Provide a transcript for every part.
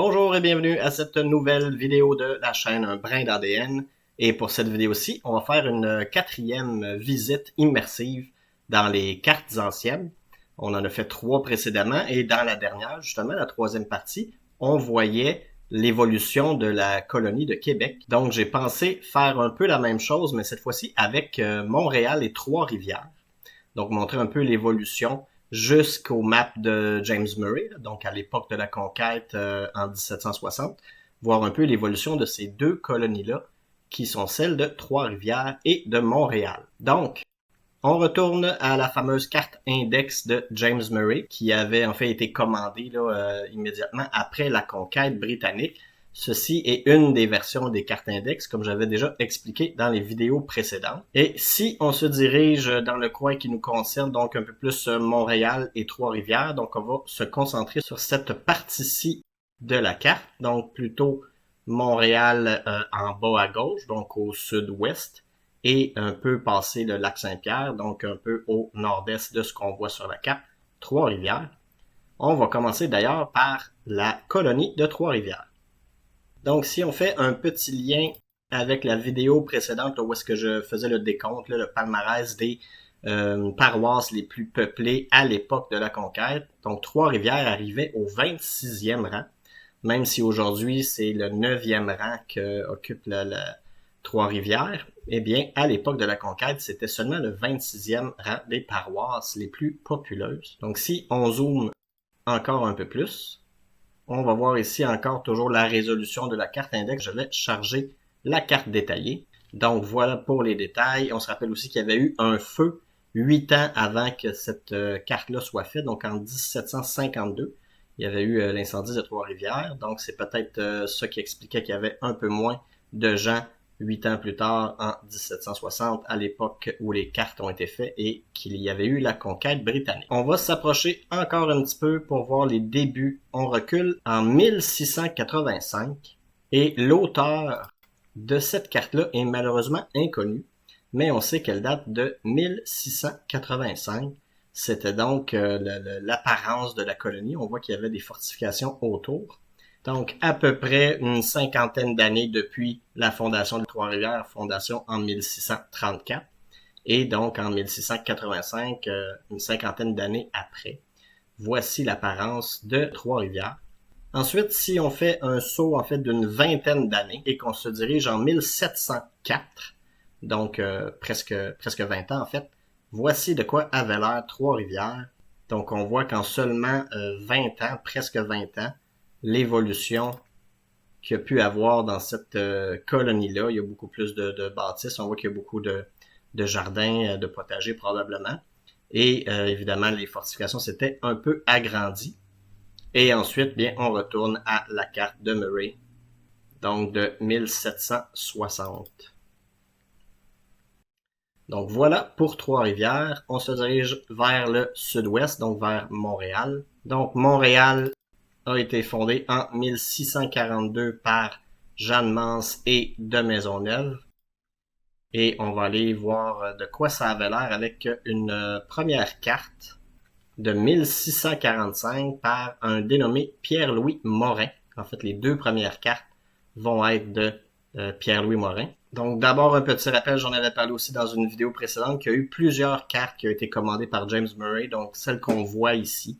Bonjour et bienvenue à cette nouvelle vidéo de la chaîne Un brin d'ADN. Et pour cette vidéo-ci, on va faire une quatrième visite immersive dans les cartes anciennes. On en a fait 3 précédemment et dans la dernière, justement, la troisième partie, on voyait l'évolution de la colonie de Québec. Donc j'ai pensé faire un peu la même chose, mais cette fois-ci avec Montréal et Trois-Rivières. Donc montrer un peu l'évolution jusqu'aux maps de James Murray, donc à l'époque de la conquête en 1760, voir un peu l'évolution de ces deux colonies-là, qui sont celles de Trois-Rivières et de Montréal. Donc, on retourne à la fameuse carte index de James Murray, qui avait en fait été commandée là, immédiatement après la conquête britannique. Ceci est une des versions des cartes index, comme j'avais déjà expliqué dans les vidéos précédentes. Et si on se dirige dans le coin qui nous concerne, donc un peu plus Montréal et Trois-Rivières, donc on va se concentrer sur cette partie-ci de la carte, donc plutôt Montréal en bas à gauche, donc au sud-ouest, et un peu passer le lac Saint-Pierre, donc un peu au nord-est de ce qu'on voit sur la carte, Trois-Rivières. On va commencer d'ailleurs par la colonie de Trois-Rivières. Donc, si on fait un petit lien avec la vidéo précédente, là, où est-ce que je faisais le décompte, là, le palmarès des paroisses les plus peuplées à l'époque de la conquête, donc Trois-Rivières arrivait au 26e rang, même si aujourd'hui c'est le 9e rang qu'occupe la Trois-Rivières, eh bien, à l'époque de la conquête, c'était seulement le 26e rang des paroisses les plus populeuses. Donc, si on zoome encore un peu plus, on va voir ici encore toujours la résolution de la carte index. Je vais charger la carte détaillée. Donc voilà pour les détails. On se rappelle aussi qu'il y avait eu un feu 8 ans avant que cette carte-là soit faite, donc en 1752. Il y avait eu l'incendie de Trois-Rivières, donc c'est peut-être ça qui expliquait qu'il y avait un peu moins de gens 8 ans plus tard, en 1760, à l'époque où les cartes ont été faites et qu'il y avait eu la conquête britannique. On va s'approcher encore un petit peu pour voir les débuts. On recule en 1685 et l'auteur de cette carte-là est malheureusement inconnu, mais on sait qu'elle date de 1685. C'était donc l'apparence de la colonie. On voit qu'il y avait des fortifications autour. Donc, à peu près une cinquantaine d'années depuis la fondation de Trois-Rivières, fondation en 1634, et donc en 1685, une cinquantaine d'années après. Voici l'apparence de Trois-Rivières. Ensuite, si on fait un saut en fait d'une vingtaine d'années et qu'on se dirige en 1704, donc presque 20 ans en fait, voici de quoi avait l'air Trois-Rivières. Donc, on voit qu'en seulement 20 ans, presque 20 ans, l'évolution qu'il y a pu avoir dans cette colonie-là. Il y a beaucoup plus de bâtisses. On voit qu'il y a beaucoup de jardins, de potagers probablement. Et évidemment, les fortifications s'étaient un peu agrandies. Et ensuite, bien, on retourne à la carte de Murray, donc de 1760. Donc voilà pour Trois-Rivières. On se dirige vers le sud-ouest, donc vers Montréal. Donc Montréal a été fondé en 1642 par Jeanne Mance et de Maisonneuve. Et on va aller voir de quoi ça avait l'air avec une première carte de 1645 par un dénommé Pierre-Louis Morin. En fait, les deux premières cartes vont être de Pierre-Louis Morin. Donc d'abord un petit rappel, j'en avais parlé aussi dans une vidéo précédente, qu'il y a eu plusieurs cartes qui ont été commandées par James Murray, donc celle qu'on voit ici.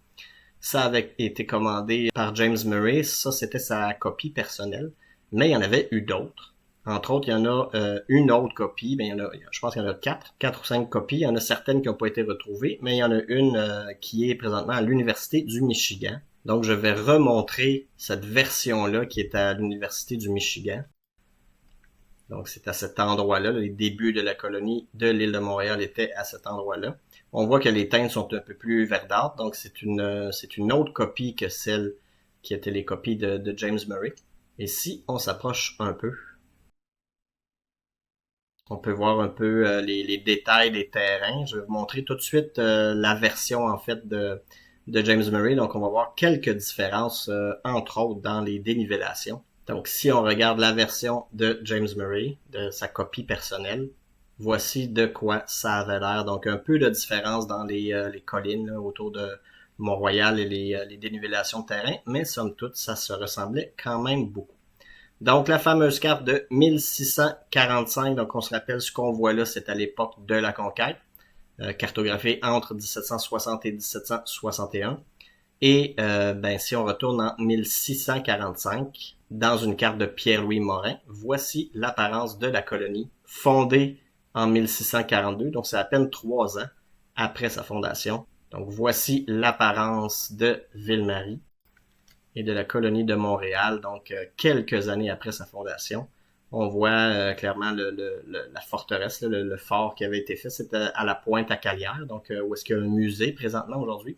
Ça avait été commandé par James Murray, ça c'était sa copie personnelle, mais il y en avait eu d'autres. Entre autres, il y en a une autre copie, mais il y en a, je pense qu'il y en a 4 ou 5 copies. Il y en a certaines qui n'ont pas été retrouvées, mais il y en a une qui est présentement à l'Université du Michigan. Donc je vais remontrer cette version-là qui est à l'Université du Michigan. Donc c'est à cet endroit-là, les débuts de la colonie de l'île de Montréal étaient à cet endroit-là. On voit que les teintes sont un peu plus verdâtres, donc c'est une autre copie que celle qui était les copies de James Murray. Et si on s'approche un peu, on peut voir un peu les détails des terrains. Je vais vous montrer tout de suite la version en fait de James Murray. Donc on va voir quelques différences, entre autres dans les dénivellations. Donc si on regarde la version de James Murray, de sa copie personnelle, voici de quoi ça avait l'air. Donc un peu de différence dans les collines là, autour Mont-Royal et les dénivellations de terrain, mais somme toute, ça se ressemblait quand même beaucoup. Donc, la fameuse carte de 1645, donc on se rappelle ce qu'on voit là, c'est à l'époque de la conquête, cartographiée entre 1760 et 1761. Et si on retourne en 1645, dans une carte de Pierre-Louis Morin, voici l'apparence de la colonie, fondée en 1642, donc c'est à peine 3 ans après sa fondation. Donc voici l'apparence de Ville-Marie et de la colonie de Montréal, donc quelques années après sa fondation. On voit clairement la forteresse, le fort qui avait été fait, c'était à la Pointe-à-Calière, donc où est-ce qu'il y a un musée présentement aujourd'hui.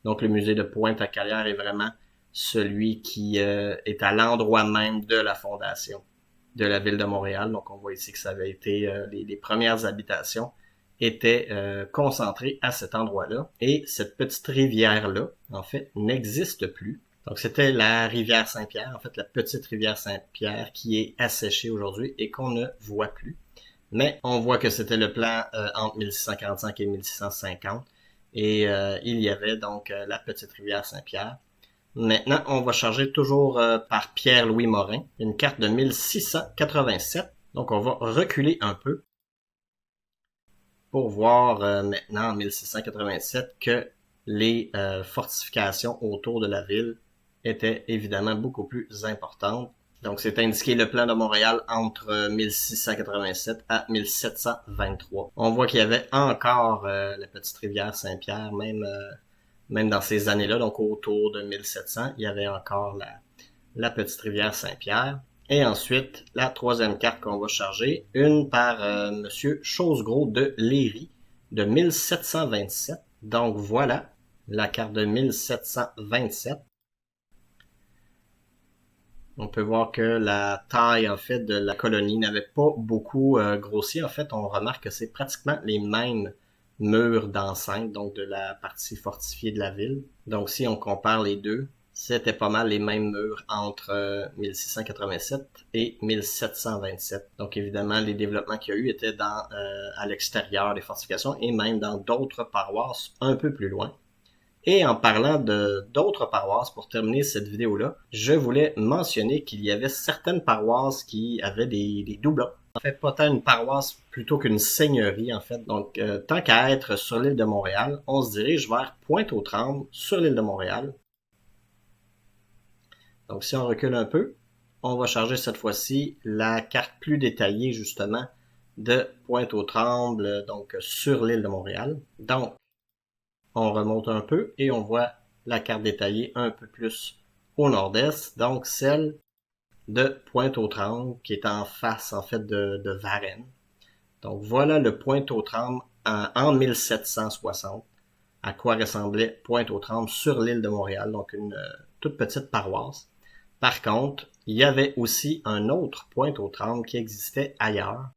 Donc le musée de Pointe-à-Calière est vraiment celui qui est à l'endroit même de la fondation de la ville de Montréal. Donc on voit ici que ça avait été les premières habitations étaient concentrées à cet endroit-là. Et cette petite rivière-là, en fait, n'existe plus. Donc c'était la rivière Saint-Pierre, en fait la petite rivière Saint-Pierre qui est asséchée aujourd'hui et qu'on ne voit plus. Mais on voit que c'était le plan entre 1645 et 1650. Et il y avait donc la petite rivière Saint-Pierre. Maintenant, on va charger toujours par Pierre-Louis Morin, une carte de 1687. Donc on va reculer un peu pour voir maintenant en 1687 que les fortifications autour de la ville étaient évidemment beaucoup plus importantes. Donc c'est indiqué le plan de Montréal entre 1687 à 1723. On voit qu'il y avait encore la petite rivière Saint-Pierre, même dans ces années-là, donc autour de 1700, il y avait encore la petite rivière Saint-Pierre. Et ensuite, la troisième carte qu'on va charger, une par Monsieur Chosegros de Léry, de 1727. Donc voilà, la carte de 1727. On peut voir que la taille, en fait, de la colonie n'avait pas beaucoup grossi. En fait, on remarque que c'est pratiquement les mêmes murs d'enceinte, donc de la partie fortifiée de la ville. Donc si on compare les deux, c'était pas mal les mêmes murs entre 1687 et 1727. Donc évidemment, les développements qu'il y a eu étaient à l'extérieur des fortifications et même dans d'autres paroisses un peu plus loin. Et en parlant d'autres paroisses, pour terminer cette vidéo-là, je voulais mentionner qu'il y avait certaines paroisses qui avaient des doublons. En fait, pas tant une paroisse plutôt qu'une seigneurie, en fait. Donc, tant qu'à être sur l'île de Montréal, on se dirige vers Pointe-aux-Trembles, sur l'île de Montréal. Donc, si on recule un peu, on va charger cette fois-ci la carte plus détaillée, justement, de Pointe-aux-Trembles, donc sur l'île de Montréal. Donc, on remonte un peu et on voit la carte détaillée un peu plus au nord-est, donc celle de Pointe-aux-Trembles qui est en face en fait de Varennes. Donc voilà le Pointe-aux-Trembles en 1760, à quoi ressemblait Pointe-aux-Trembles sur l'île de Montréal, donc une toute petite paroisse. Par contre, il y avait aussi un autre Pointe-aux-Trembles qui existait ailleurs.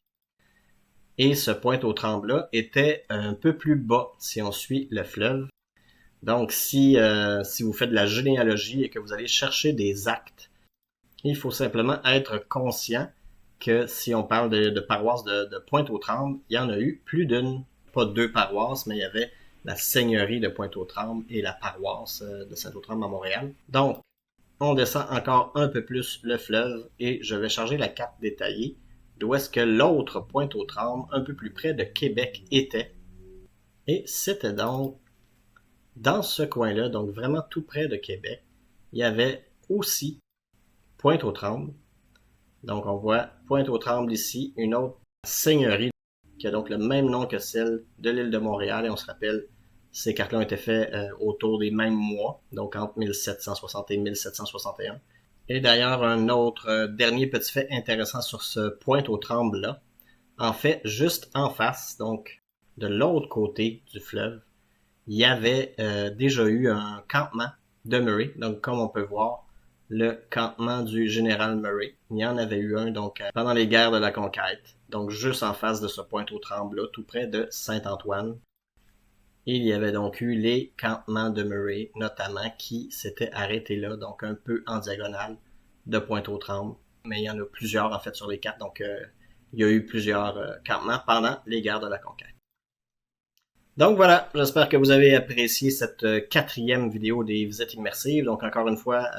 Et ce Pointe-aux-Trembles-là était un peu plus bas si on suit le fleuve. Donc si vous faites de la généalogie et que vous allez chercher des actes, il faut simplement être conscient que si on parle de paroisse de Pointe-aux-Trembles, il y en a eu plus d'une, pas deux paroisses, mais il y avait la seigneurie de Pointe-aux-Trembles et la paroisse de Saint-Aux-Trembles à Montréal. Donc, on descend encore un peu plus le fleuve et je vais charger la carte détaillée d'où est-ce que l'autre Pointe-aux-Trembles, un peu plus près de Québec, était. Et c'était donc dans ce coin-là, donc vraiment tout près de Québec, il y avait aussi Pointe-aux-Trembles. Donc on voit Pointe-aux-Trembles ici, une autre seigneurie qui a donc le même nom que celle de l'île de Montréal. Et on se rappelle, ces cartes-là ont été faits autour des mêmes mois, donc entre 1760 et 1761. Et d'ailleurs, un autre dernier petit fait intéressant sur ce Pointe-aux-Trembles-là, en fait, juste en face, donc de l'autre côté du fleuve, il y avait déjà eu un campement de Murray. Donc, comme on peut voir, le campement du général Murray, il y en avait eu un donc pendant les guerres de la conquête. Donc, juste en face de ce Pointe-aux-Trembles-là, tout près de Saint-Antoine. Il y avait donc eu les campements de Murray, notamment, qui s'étaient arrêtés là, donc un peu en diagonale de Pointe-aux-Trembles. Mais il y en a plusieurs, en fait, sur les cartes. Donc, il y a eu plusieurs campements pendant les guerres de la conquête. Donc voilà, j'espère que vous avez apprécié cette quatrième vidéo des visites immersives. Donc encore une fois,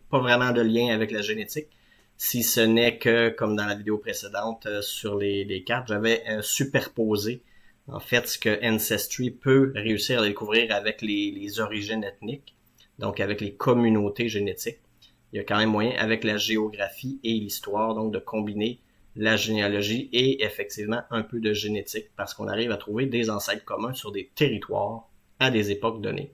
pas vraiment de lien avec la génétique, si ce n'est que, comme dans la vidéo précédente, sur les cartes, j'avais superposé en fait ce que Ancestry peut réussir à découvrir avec les origines ethniques, donc avec les communautés génétiques. Il y a quand même moyen avec la géographie et l'histoire, donc de combiner la généalogie et effectivement un peu de génétique parce qu'on arrive à trouver des ancêtres communs sur des territoires à des époques données.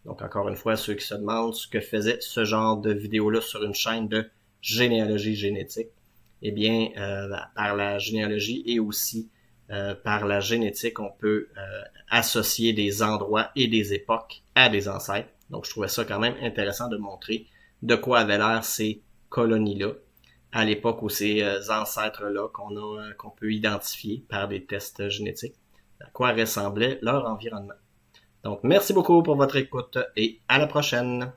Donc encore une fois, ceux qui se demandent ce que faisait ce genre de vidéo-là sur une chaîne de généalogie génétique, eh bien, par la généalogie et aussi par la génétique, on peut associer des endroits et des époques à des ancêtres. Donc je trouvais ça quand même intéressant de montrer de quoi avaient l'air ces colonies-là à l'époque où ces ancêtres-là qu'on peut identifier par des tests génétiques, à quoi ressemblait leur environnement. Donc, merci beaucoup pour votre écoute et à la prochaine.